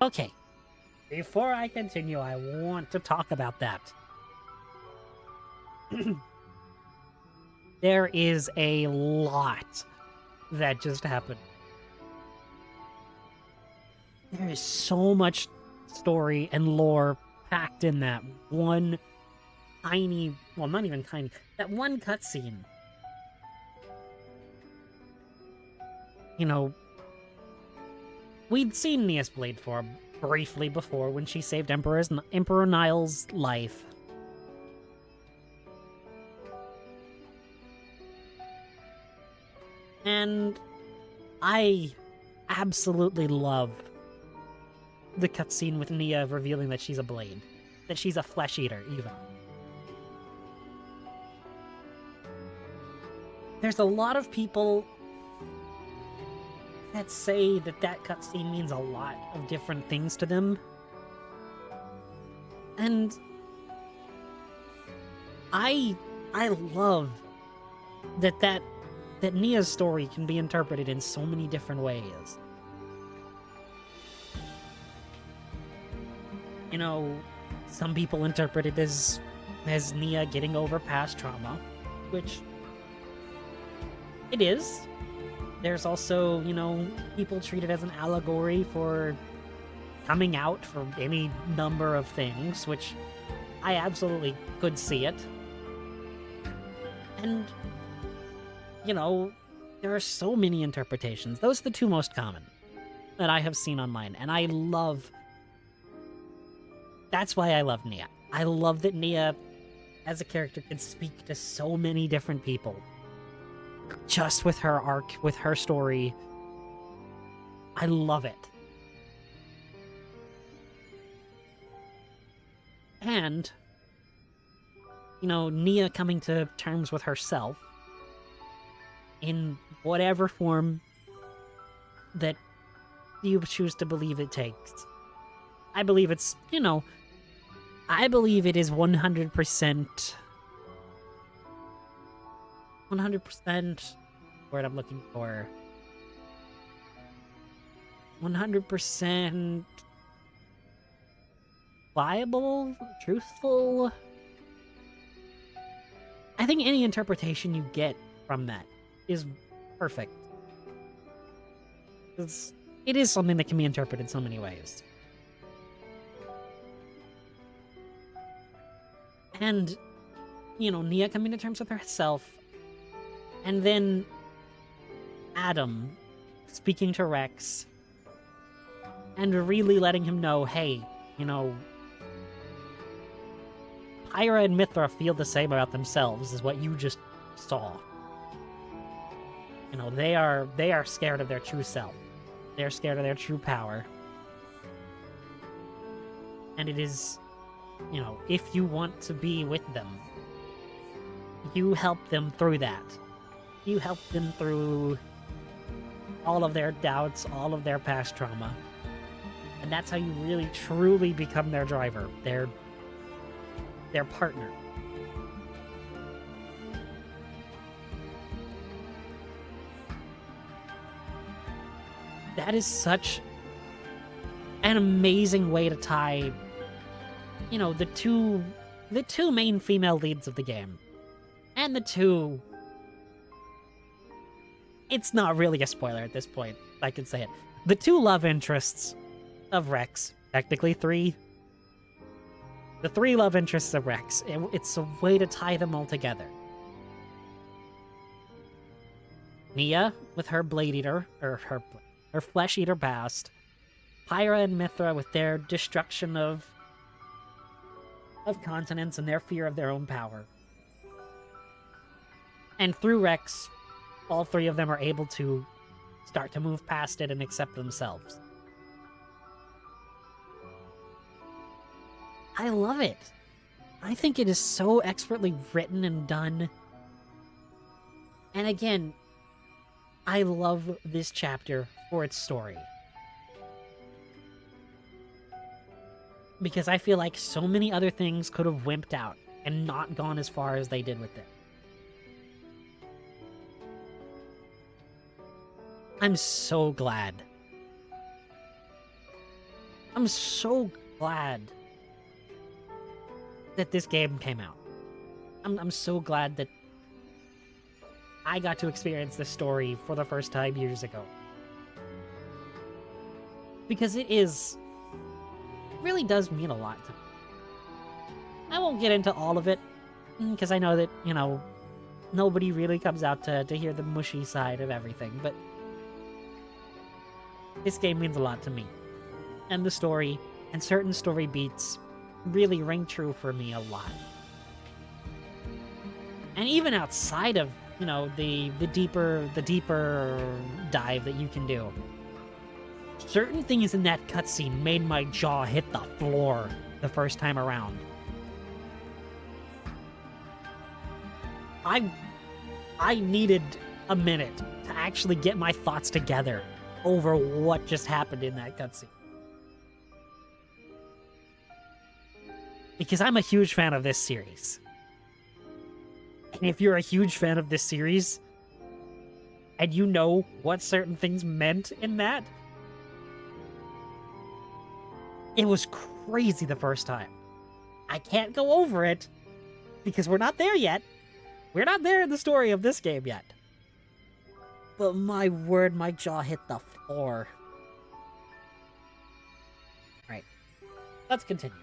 Okay, before I continue, I want to talk about that. There is a lot that just happened. There is so much story and lore packed in that one tiny, well, not even tiny, that one cutscene. You know, we'd seen Nia's Blade form briefly before when she saved Emperor Niall's life. And I absolutely love the cutscene with Nia revealing that she's a blade. That she's a flesh eater, even. There's a lot of people that say that that cutscene means a lot of different things to them. And I love that Nia's story can be interpreted in so many different ways. You know, some people interpret it as Nia getting over past trauma, which it is. There's also, you know, people treat it as an allegory for coming out for any number of things, which I absolutely could see it. And, you know, there are so many interpretations. Those are the two most common that I have seen online, and I love... That's why I love Nia. I love that Nia, as a character, can speak to so many different people. Just with her arc, with her story. I love it. And, you know, Nia coming to terms with herself in whatever form that you choose to believe it takes. I believe it's, you know, I believe it is 100%... 100% word I'm looking for. 100% viable? Truthful? I think any interpretation you get from that is perfect. It is something that can be interpreted so many ways. And, you know, Nia coming to terms with herself, and then Adam speaking to Rex, and really letting him know, hey, you know, Pyra and Mithra feel the same about themselves as what you just saw. You know, they are scared of their true self. They're scared of their true power. And it is, you know, if you want to be with them, you help them through that. You help them through all of their doubts, all of their past trauma. And that's how you really, truly become their driver, their partner. That is such an amazing way to tie, you know, the two main female leads of the game. And the two... It's not really a spoiler at this point, I can say it. The two love interests of Rex, technically three. The three love interests of Rex. It's a way to tie them all together. Nia, with her Blade Eater, or her Flesh Eater past. Pyra and Mithra with their destruction of continents and their fear of their own power. And through Rex, all three of them are able to start to move past it and accept themselves. I love it. I think it is so expertly written and done. And again, I love this chapter for its story. Because I feel like so many other things could have wimped out and not gone as far as they did with it. I'm so glad I'm so glad that this game came out. I'm so glad that I got to experience this story for the first time years ago. Because it really does mean a lot to me. I won't get into all of it, because I know that, nobody really comes out to hear the mushy side of everything, but this game means a lot to me. And the story, and certain story beats, really ring true for me a lot. And even outside of, the deeper dive that you can do, certain things in that cutscene made my jaw hit the floor the first time around. I needed a minute to actually get my thoughts together over what just happened in that cutscene. Because I'm a huge fan of this series. And if you're a huge fan of this series, and you know what certain things meant in that, it was crazy the first time. I can't go over it, because we're not there yet. We're not there in the story of this game yet. But my word, my jaw hit the floor. Alright, let's continue.